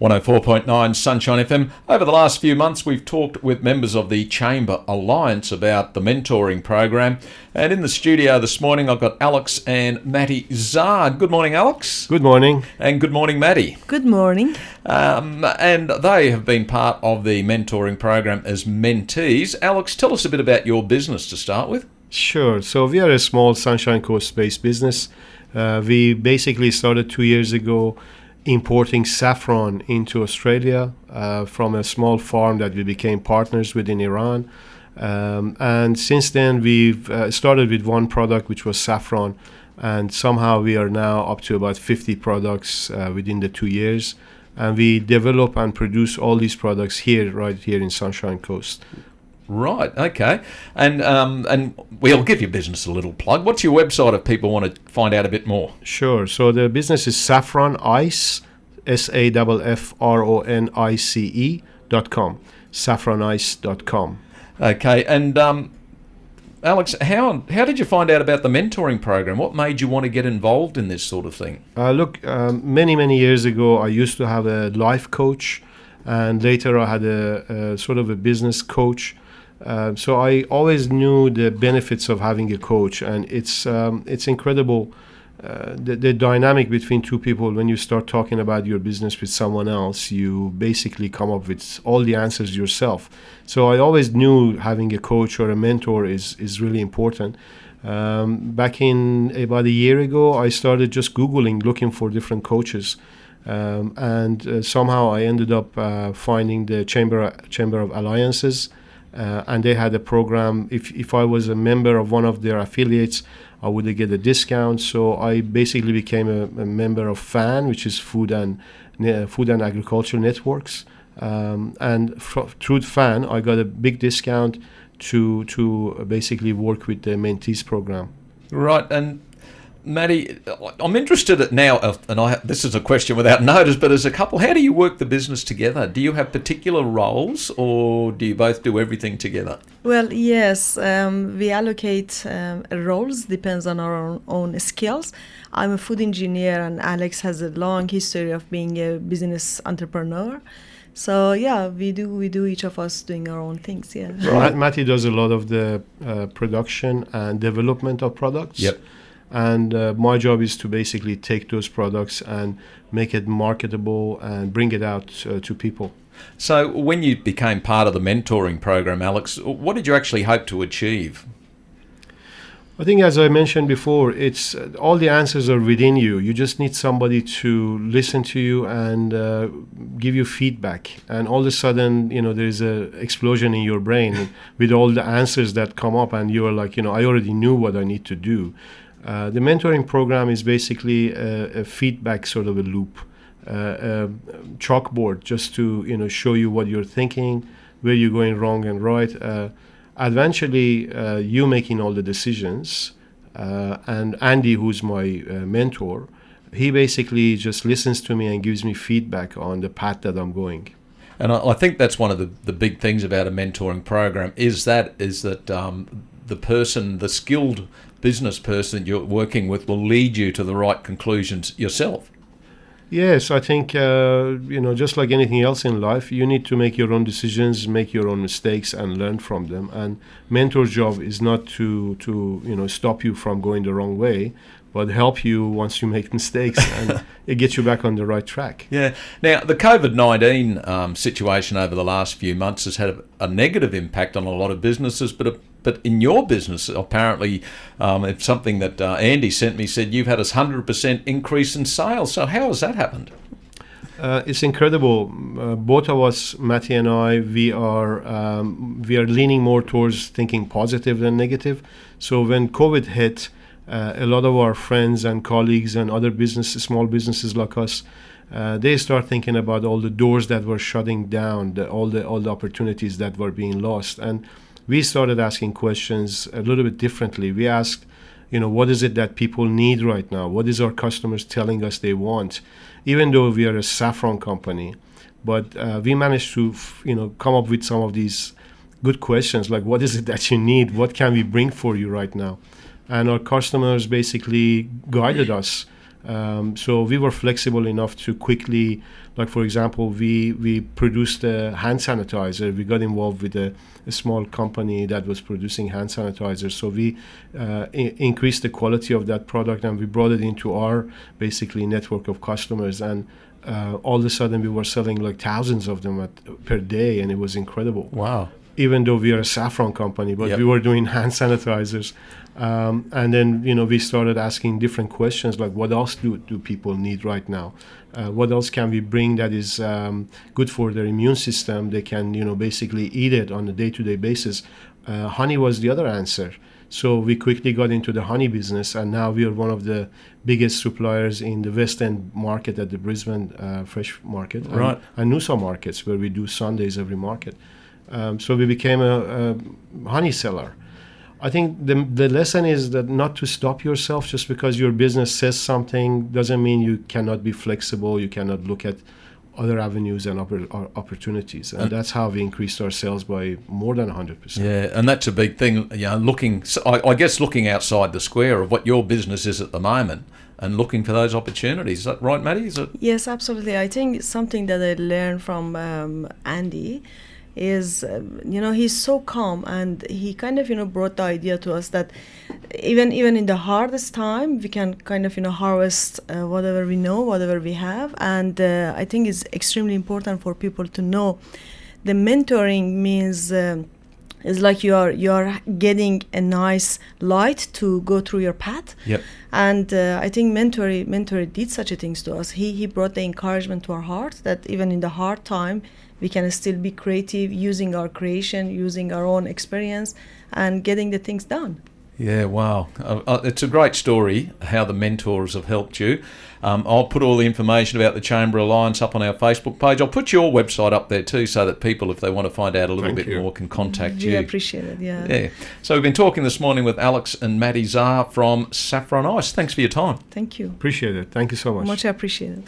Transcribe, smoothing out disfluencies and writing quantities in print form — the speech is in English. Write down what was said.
104.9 Sunshine FM. Over the last few months, we've talked with members of the Chamber Alliance about the mentoring program. And in the studio this morning, I've got Alex and Matty Zard. Good morning, Alex. Good morning. And good morning, Matty. Good morning. And they have been part of the mentoring program as mentees. Alex, tell us a bit about your business to start with. Sure. So we are a small Sunshine Coast-based business. We basically started 2 years ago importing saffron into Australia from a small farm that we became partners with in Iran. And since then, we've started with one product, which was saffron. And somehow we are now up to about 50 products within the 2 years. And we develop and produce all these products right here in Sunshine Coast. Right, okay. And we'll give your business a little plug. What's your website if people want to find out a bit more? Sure. So the business is Saffronice, Saffronice.com, Saffronice.com. Okay, and Alex, how did you find out about the mentoring program? What made you want to get involved in this sort of thing? Many years ago, I used to have a life coach, and later I had a sort of a business coach. So I always knew the benefits of having a coach, and it's incredible the dynamic between two people. When you start talking about your business with someone else, you basically come up with all the answers yourself. So I always knew having a coach or a mentor is really important. Back in about a year ago, I started just Googling, looking for different coaches. And somehow I ended up finding the Chamber of Alliances. And they had a program. If I was a member of one of their affiliates, I would get a discount. So I basically became a member of FAN, which is Food and Agriculture Networks. Through FAN, I got a big discount to basically work with the mentees program. Right, and Matty, I'm interested now, and this is a question without notice, but as a couple, how do you work the business together? Do you have particular roles, or do you both do everything together? Well, yes, we allocate roles, depends on our own skills. I'm a food engineer, and Alex has a long history of being a business entrepreneur. So yeah, we do each of us doing our own things. Yeah. Right. Matty does a lot of the production and development of products. Yep. And my job is to basically take those products and make it marketable and bring it out to people. So when you became part of the mentoring program, Alex, what did you actually hope to achieve? I think, as I mentioned before, it's all the answers are within you. You just need somebody to listen to you and give you feedback. And all of a sudden, there's an explosion in your brain with all the answers that come up, and you're like, I already knew what I need to do. The mentoring program is basically a feedback sort of a loop, a chalkboard just to show you what you're thinking, where you're going wrong and right. Eventually, you making all the decisions, and Andy, who's my mentor, he basically just listens to me and gives me feedback on the path that I'm going. And I think that's one of the big things about a mentoring program is that the skilled business person you're working with will lead you to the right conclusions yourself. Yes, I think, just like anything else in life, you need to make your own decisions, make your own mistakes, and learn from them. And mentor's job is not to stop you from going the wrong way, but help you once you make mistakes, and it gets you back on the right track. Yeah. Now, the COVID-19 situation over the last few months has had a negative impact on a lot of businesses, but in your business, apparently, it's something that Andy sent me, said you've had a 100% increase in sales. So how has that happened? It's incredible. Both of us, Matty and I, we are leaning more towards thinking positive than negative. So when COVID hit, a lot of our friends and colleagues and other small businesses like us, they start thinking about all the doors that were shutting down, all the opportunities that were being lost. And we started asking questions a little bit differently. We asked, what is it that people need right now? What is our customers telling us they want? Even though we are a saffron company, but we managed to, come up with some of these good questions, like what is it that you need? What can we bring for you right now? And our customers basically guided us So we were flexible enough to quickly, like for example, we produced a hand sanitizer. We got involved with a small company that was producing hand sanitizers. So we increased the quality of that product, and we brought it into our basically network of customers. And all of a sudden we were selling like thousands of them per day, and it was incredible. Wow. Even though we are a Saffron company, but we were doing hand sanitizers. And then, we started asking different questions like, what else do people need right now? What else can we bring that is good for their immune system? They can, basically eat it on a day-to-day basis. Honey was the other answer. So we quickly got into the honey business, and now we are one of the biggest suppliers in the West End market at the Brisbane Fresh Market and Noosa markets, where we do Sundays every market. So we became a honey seller. I think the lesson is that not to stop yourself just because your business says something doesn't mean you cannot be flexible, you cannot look at other avenues and opportunities. And that's how we increased our sales by more than 100%. Yeah, and that's a big thing, looking outside the square of what your business is at the moment and looking for those opportunities. Is that right, Maddie? Yes, absolutely. I think something that I learned from Andy is, he's so calm, and he kind of, brought the idea to us that even in the hardest time, we can kind of, harvest whatever we know, whatever we have. And I think it's extremely important for people to know the mentoring means is like you are getting a nice light to go through your path. Yep. And I think mentor did such a things to us. He brought the encouragement to our heart that even in the hard time, we can still be creative, using our creation, using our own experience, and getting the things done. Yeah, wow. It's a great story, how the mentors have helped you. I'll put all the information about the Chamber Alliance up on our Facebook page. I'll put your website up there too, so that people, if they want to find out a little bit more, can contact you. We appreciate it, yeah. Yeah. So we've been talking this morning with Alex and Maddie Zar from Saffronice. Thanks for your time. Thank you. Appreciate it. Thank you so much. Much appreciated.